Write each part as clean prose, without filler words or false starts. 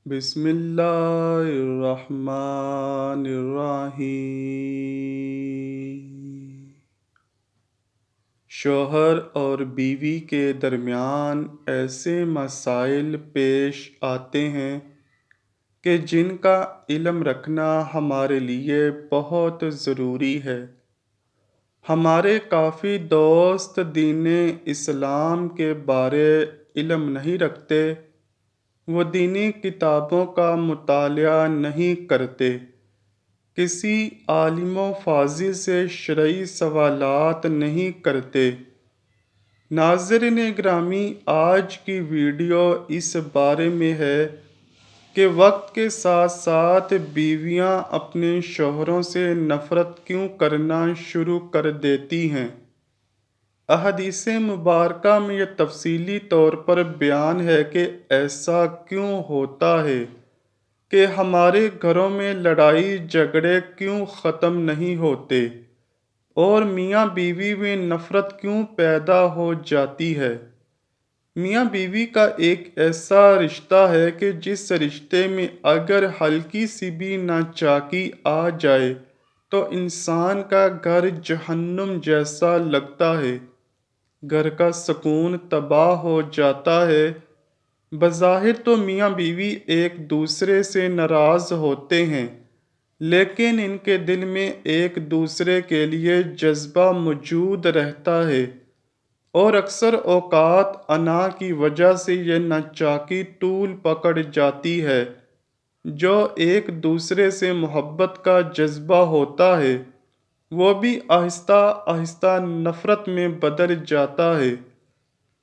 بسم اللہ الرحمن الرحیم۔ شوہر اور بیوی کے درمیان ایسے مسائل پیش آتے ہیں کہ جن کا علم رکھنا ہمارے لیے بہت ضروری ہے۔ ہمارے کافی دوست دین اسلام کے بارے علم نہیں رکھتے، وہ دینی کتابوں کا مطالعہ نہیں کرتے، کسی عالم و فاضل سے شرعی سوالات نہیں کرتے۔ ناظرین گرامی، آج کی ویڈیو اس بارے میں ہے کہ وقت کے ساتھ ساتھ بیویاں اپنے شوہروں سے نفرت کیوں کرنا شروع کر دیتی ہیں۔ احادیث مبارکہ میں یہ تفصیلی طور پر بیان ہے کہ ایسا کیوں ہوتا ہے، کہ ہمارے گھروں میں لڑائی جھگڑے کیوں ختم نہیں ہوتے، اور میاں بیوی میں نفرت کیوں پیدا ہو جاتی ہے۔ میاں بیوی کا ایک ایسا رشتہ ہے کہ جس رشتے میں اگر ہلکی سی بھی ناچاکی آ جائے تو انسان کا گھر جہنم جیسا لگتا ہے، گھر کا سکون تباہ ہو جاتا ہے۔ بظاہر تو میاں بیوی ایک دوسرے سے ناراض ہوتے ہیں، لیکن ان کے دل میں ایک دوسرے کے لیے جذبہ موجود رہتا ہے، اور اکثر اوقات انا کی وجہ سے یہ ناچاکی طول پکڑ جاتی ہے۔ جو ایک دوسرے سے محبت کا جذبہ ہوتا ہے، وہ بھی آہستہ آہستہ نفرت میں بدل جاتا ہے۔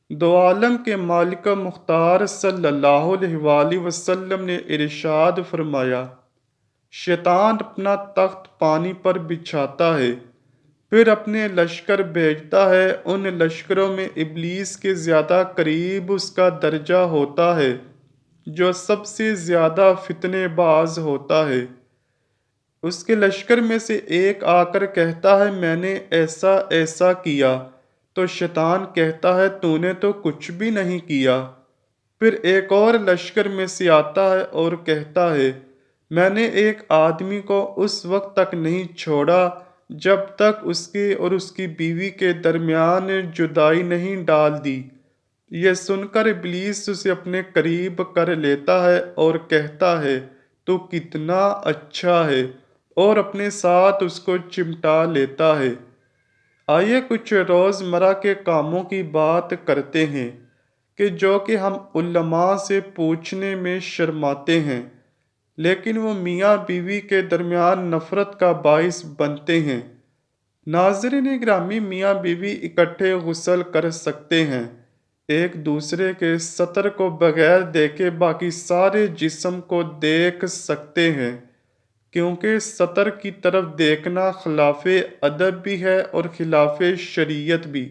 دو عالم کے مالک مختار صلی اللہ علیہ وآلہ وسلم نے ارشاد فرمایا، شیطان اپنا تخت پانی پر بچھاتا ہے، پھر اپنے لشکر بھیجتا ہے۔ ان لشکروں میں ابلیس کے زیادہ قریب اس کا درجہ ہوتا ہے، جو سب سے زیادہ فتنے باز ہوتا ہے۔ اس کے لشکر میں سے ایک آ کر کہتا ہے، میں نے ایسا ایسا کیا، تو شیطان کہتا ہے، تو نے تو کچھ بھی نہیں کیا۔ پھر ایک اور لشکر میں سے آتا ہے اور کہتا ہے، میں نے ایک آدمی کو اس وقت تک نہیں چھوڑا جب تک اس کے اور اس کی بیوی کے درمیان جدائی نہیں ڈال دی۔ یہ سن کر ابلیس اسے اپنے قریب کر لیتا ہے اور کہتا ہے، تو کتنا اچھا ہے، اور اپنے ساتھ اس کو چمٹا لیتا ہے۔ آئیے کچھ روزمرہ کے کاموں کی بات کرتے ہیں کہ جو کہ ہم علماء سے پوچھنے میں شرماتے ہیں، لیکن وہ میاں بیوی کے درمیان نفرت کا باعث بنتے ہیں۔ ناظرین گرامی، میاں بیوی اکٹھے غسل کر سکتے ہیں، ایک دوسرے کے سطر کو بغیر دیکھے باقی سارے جسم کو دیکھ سکتے ہیں، کیونکہ سطر کی طرف دیکھنا خلاف ادب بھی ہے اور خلاف شریعت بھی۔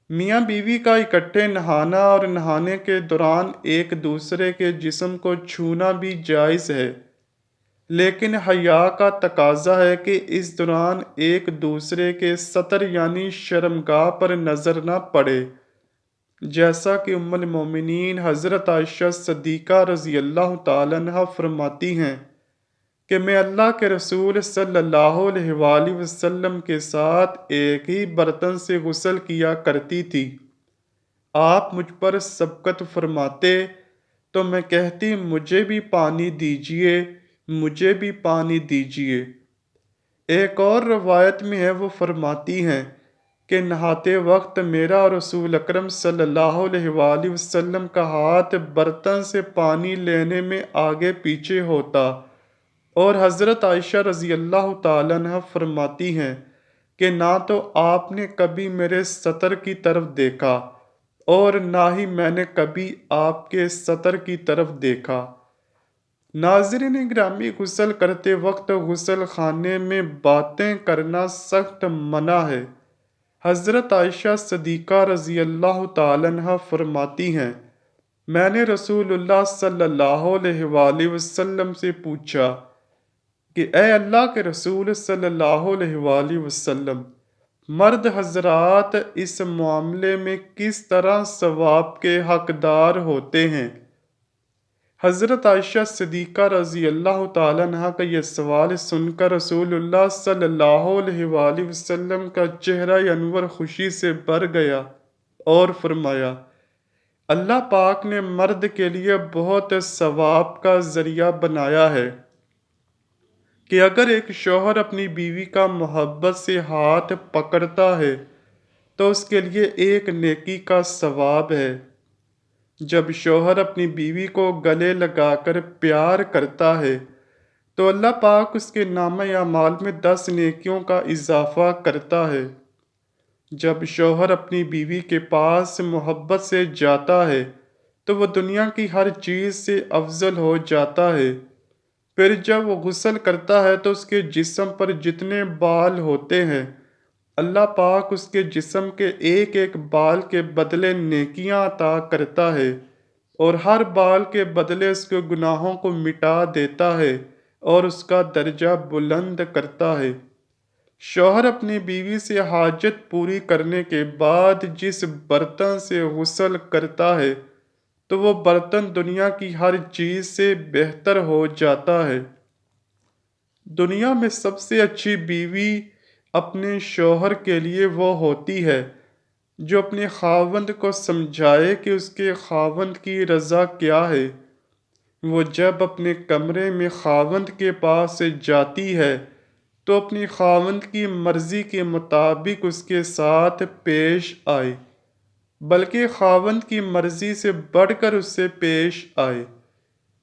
میاں بیوی کا اکٹھے نہانا اور نہانے کے دوران ایک دوسرے کے جسم کو چھونا بھی جائز ہے، لیکن حیا کا تقاضا ہے کہ اس دوران ایک دوسرے کے سطر یعنی شرمگاہ پر نظر نہ پڑے، جیسا کہ ام المومنین حضرت عائشہ صدیقہ رضی اللہ تعالیٰ عنہا فرماتی ہیں کہ میں اللہ کے رسول صلی اللہ علیہ وآلہ وسلم کے ساتھ ایک ہی برتن سے غسل کیا کرتی تھی۔ آپ مجھ پر سبقت فرماتے تو میں کہتی، مجھے بھی پانی دیجیے، مجھے بھی پانی دیجیے۔ ایک اور روایت میں ہے، وہ فرماتی ہیں کہ نہاتے وقت میرا اور رسول اکرم صلی اللہ علیہ وآلہ وسلم کا ہاتھ برتن سے پانی لینے میں آگے پیچھے ہوتا، اور حضرت عائشہ رضی اللہ تعالیٰ عنہ فرماتی ہیں کہ نہ تو آپ نے کبھی میرے سطر کی طرف دیکھا اور نہ ہی میں نے کبھی آپ کے سطر کی طرف دیکھا۔ ناظرین گرامی، غسل کرتے وقت غسل خانے میں باتیں کرنا سخت منع ہے۔ حضرت عائشہ صدیقہ رضی اللہ تعالیٰ عنہ فرماتی ہیں، میں نے رسول اللہ صلی اللہ علیہ وآلہ وسلم سے پوچھا کہ اے اللہ کے رسول صلی اللہ علیہ وآلہ وسلم، مرد حضرات اس معاملے میں کس طرح ثواب کے حقدار ہوتے ہیں؟ حضرت عائشہ صدیقہ رضی اللہ تعالیٰ عنہا کا یہ سوال سن کر رسول اللہ صلی اللہ علیہ وآلہ وسلم کا چہرہ انور خوشی سے بھر گیا اور فرمایا، اللہ پاک نے مرد کے لیے بہت ثواب کا ذریعہ بنایا ہے کہ اگر ایک شوہر اپنی بیوی کا محبت سے ہاتھ پکڑتا ہے تو اس کے لیے ایک نیکی کا ثواب ہے۔ جب شوہر اپنی بیوی کو گلے لگا کر پیار کرتا ہے تو اللہ پاک اس کے نامہ اعمال میں 10 نیکیوں کا اضافہ کرتا ہے۔ جب شوہر اپنی بیوی کے پاس محبت سے جاتا ہے تو وہ دنیا کی ہر چیز سے افضل ہو جاتا ہے۔ پھر جب وہ غسل کرتا ہے تو اس کے جسم پر جتنے بال ہوتے ہیں اللہ پاک اس کے جسم کے ایک ایک بال کے بدلے نیکیاں عطا کرتا ہے اور ہر بال کے بدلے اس کے گناہوں کو مٹا دیتا ہے اور اس کا درجہ بلند کرتا ہے۔ شوہر اپنی بیوی سے حاجت پوری کرنے کے بعد جس برتن سے غسل کرتا ہے تو وہ برتن دنیا کی ہر چیز سے بہتر ہو جاتا ہے۔ دنیا میں سب سے اچھی بیوی اپنے شوہر کے لیے وہ ہوتی ہے جو اپنے خاوند کو سمجھائے کہ اس کے خاوند کی رضا کیا ہے۔ وہ جب اپنے کمرے میں خاوند کے پاس جاتی ہے تو اپنی خاوند کی مرضی کے مطابق اس کے ساتھ پیش آئے، بلکہ خاوند کی مرضی سے بڑھ کر اس سے پیش آئے۔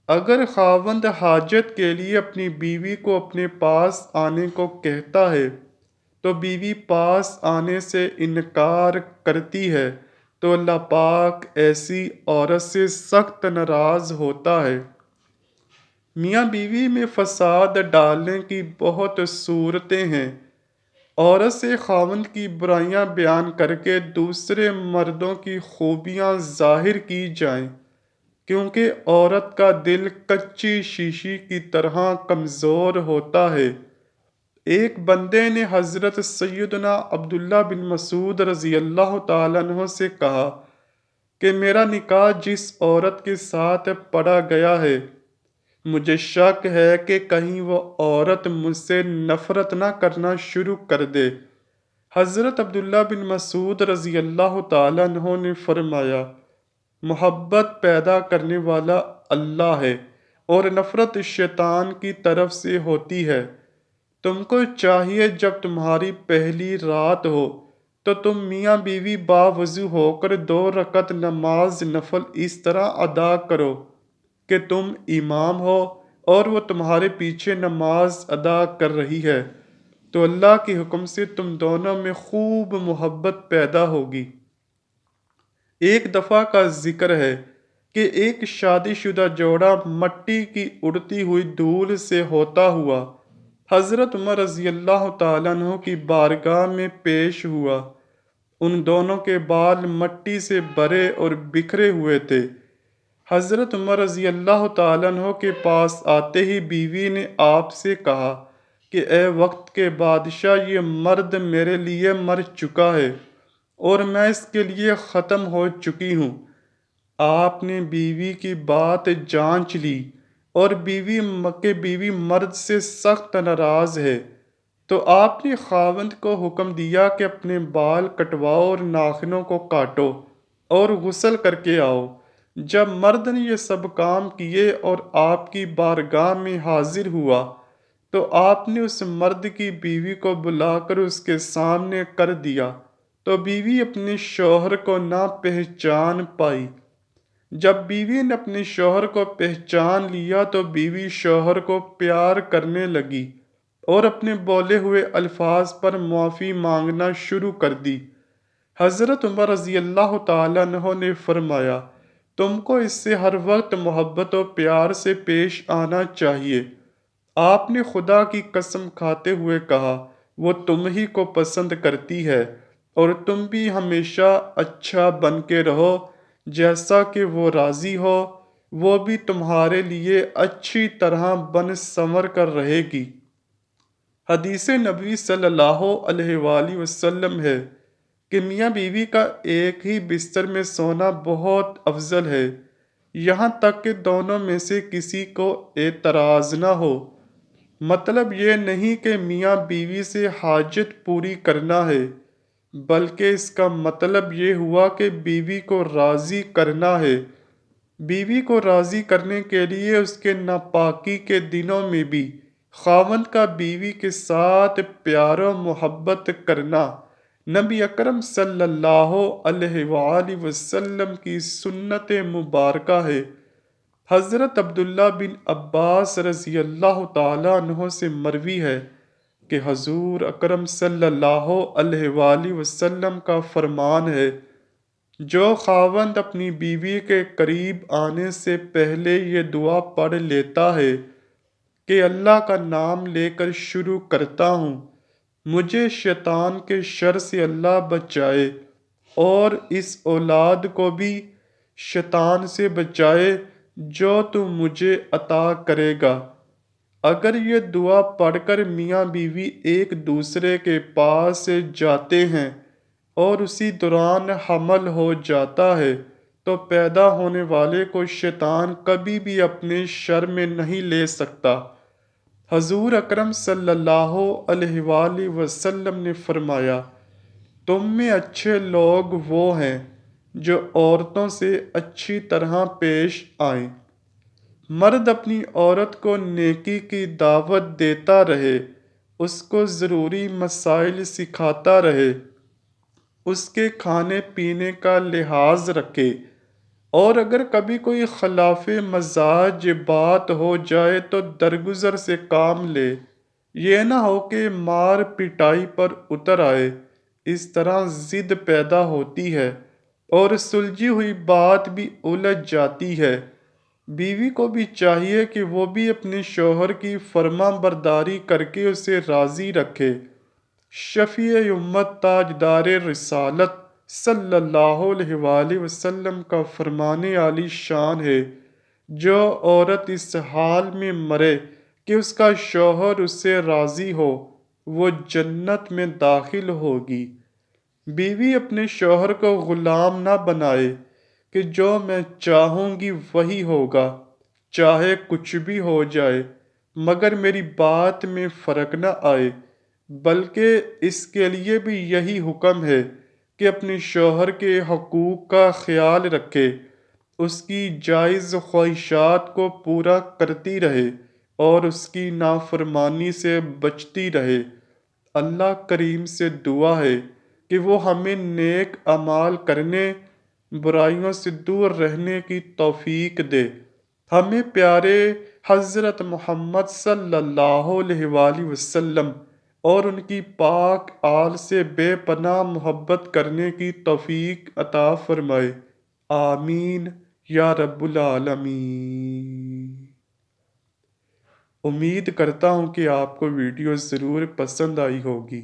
اگر خاوند حاجت کے لیے اپنی بیوی کو اپنے پاس آنے کو کہتا ہے تو بیوی پاس آنے سے انکار کرتی ہے تو اللہ پاک ایسی عورت سے سخت ناراض ہوتا ہے۔ میاں بیوی میں فساد ڈالنے کی بہت صورتیں ہیں۔ عورت سے خاوند کی برائیاں بیان کر کے دوسرے مردوں کی خوبیاں ظاہر کی جائیں، کیونکہ عورت کا دل کچی شیشی کی طرح کمزور ہوتا ہے۔ ایک بندے نے حضرت سیدنا عبداللہ بن مسعود رضی اللہ تعالیٰ عنہ سے کہا کہ میرا نکاح جس عورت کے ساتھ پڑھا گیا ہے مجھے شک ہے کہ کہیں وہ عورت مجھ سے نفرت نہ کرنا شروع کر دے۔ حضرت عبداللہ بن مسعود رضی اللہ تعالیٰ عنہ نے فرمایا، محبت پیدا کرنے والا اللہ ہے اور نفرت شیطان کی طرف سے ہوتی ہے۔ تم کو چاہیے جب تمہاری پہلی رات ہو تو تم میاں بیوی باوضو ہو کر 2 رکعت نماز نفل اس طرح ادا کرو کہ تم امام ہو اور وہ تمہارے پیچھے نماز ادا کر رہی ہے، تو اللہ کے حکم سے تم دونوں میں خوب محبت پیدا ہوگی۔ ایک دفعہ کا ذکر ہے کہ ایک شادی شدہ جوڑا مٹی کی اڑتی ہوئی دھول سے ہوتا ہوا حضرت عمر رضی اللہ تعالیٰ عنہ کی بارگاہ میں پیش ہوا۔ ان دونوں کے بال مٹی سے بھرے اور بکھرے ہوئے تھے۔ حضرت عمر رضی اللہ تعالیٰ عنہ کے پاس آتے ہی بیوی نے آپ سے کہا کہ اے وقت کے بادشاہ، یہ مرد میرے لیے مر چکا ہے اور میں اس کے لیے ختم ہو چکی ہوں۔ آپ نے بیوی کی بات جانچ لی اور بیوی مرد سے سخت ناراض ہے، تو آپ نے خاوند کو حکم دیا کہ اپنے بال کٹواؤ اور ناخنوں کو کاٹو اور غسل کر کے آؤ۔ جب مرد نے یہ سب کام کیے اور آپ کی بارگاہ میں حاضر ہوا تو آپ نے اس مرد کی بیوی کو بلا کر اس کے سامنے کر دیا تو بیوی اپنے شوہر کو نہ پہچان پائی۔ جب بیوی نے اپنے شوہر کو پہچان لیا تو بیوی شوہر کو پیار کرنے لگی اور اپنے بولے ہوئے الفاظ پر معافی مانگنا شروع کر دی۔ حضرت عمر رضی اللہ تعالیٰ عنہ نے فرمایا، تم کو اس سے ہر وقت محبت و پیار سے پیش آنا چاہیے۔ آپ نے خدا کی قسم کھاتے ہوئے کہا، وہ تم ہی کو پسند کرتی ہے اور تم بھی ہمیشہ اچھا بن کے رہو جیسا کہ وہ راضی ہو، وہ بھی تمہارے لیے اچھی طرح بن سنور کر رہے گی۔ حدیث نبوی صلی اللہ علیہ وآلہ وسلم ہے کہ میاں بیوی کا ایک ہی بستر میں سونا بہت افضل ہے۔ یہاں تک کہ دونوں میں سے کسی کو اعتراض نہ ہو۔ مطلب یہ نہیں کہ میاں بیوی سے حاجت پوری کرنا ہے، بلکہ اس کا مطلب یہ ہوا کہ بیوی کو راضی کرنا ہے۔ بیوی کو راضی کرنے کے لیے اس کے ناپاکی کے دنوں میں بھی خاوند کا بیوی کے ساتھ پیار و محبت کرنا نبی اکرم صلی اللہ علیہ وآلہ وسلم کی سنت مبارکہ ہے۔ حضرت عبداللہ بن عباس رضی اللہ تعالیٰ عنہ سے مروی ہے کہ حضور اکرم صلی اللہ علیہ وآلہ وسلم کا فرمان ہے، جو خاوند اپنی بیوی کے قریب آنے سے پہلے یہ دعا پڑھ لیتا ہے کہ اللہ کا نام لے کر شروع کرتا ہوں، مجھے شیطان کے شر سے اللہ بچائے اور اس اولاد کو بھی شیطان سے بچائے جو تو مجھے عطا کرے گا۔ اگر یہ دعا پڑھ کر میاں بیوی ایک دوسرے کے پاس جاتے ہیں اور اسی دوران حمل ہو جاتا ہے تو پیدا ہونے والے کو شیطان کبھی بھی اپنے شر میں نہیں لے سکتا۔ حضور اکرم صلی اللہ علیہ وآلہ وسلم نے فرمایا، تم میں اچھے لوگ وہ ہیں جو عورتوں سے اچھی طرح پیش آئیں۔ مرد اپنی عورت کو نیکی کی دعوت دیتا رہے، اس کو ضروری مسائل سکھاتا رہے، اس کے کھانے پینے کا لحاظ رکھے، اور اگر کبھی کوئی خلاف مزاج بات ہو جائے تو درگزر سے کام لے، یہ نہ ہو کہ مار پٹائی پر اتر آئے۔ اس طرح ضد پیدا ہوتی ہے اور سلجھی ہوئی بات بھی الجھ جاتی ہے۔ بیوی کو بھی چاہیے کہ وہ بھی اپنے شوہر کی فرما برداری کر کے اسے راضی رکھے۔ شفیع امت تاجدار رسالت صلی اللہ علیہ وآلہ وسلم کا فرمان عالی شان ہے، جو عورت اس حال میں مرے کہ اس کا شوہر اس سے راضی ہو، وہ جنت میں داخل ہوگی۔ بیوی اپنے شوہر کو غلام نہ بنائے کہ جو میں چاہوں گی وہی ہوگا، چاہے کچھ بھی ہو جائے مگر میری بات میں فرق نہ آئے، بلکہ اس کے لیے بھی یہی حکم ہے کہ اپنے شوہر کے حقوق کا خیال رکھے، اس کی جائز خواہشات کو پورا کرتی رہے اور اس کی نافرمانی سے بچتی رہے۔ اللہ کریم سے دعا ہے کہ وہ ہمیں نیک اعمال کرنے، برائیوں سے دور رہنے کی توفیق دے، ہمیں پیارے حضرت محمد صلی اللہ علیہ وآلہ وسلم اور ان کی پاک آل سے بے پناہ محبت کرنے کی توفیق عطا فرمائے، آمین یا رب العالمین۔ امید کرتا ہوں کہ آپ کو ویڈیو ضرور پسند آئی ہوگی۔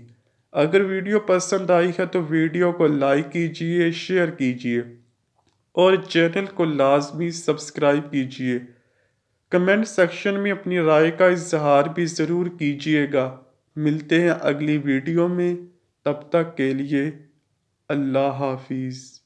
اگر ویڈیو پسند آئی ہے تو ویڈیو کو لائک کیجئے، شیئر کیجئے اور چینل کو لازمی سبسکرائب کیجئے۔ کمنٹ سیکشن میں اپنی رائے کا اظہار بھی ضرور کیجئے گا۔ ملتے ہیں اگلی ویڈیو میں، تب تک کے لیے اللہ حافظ۔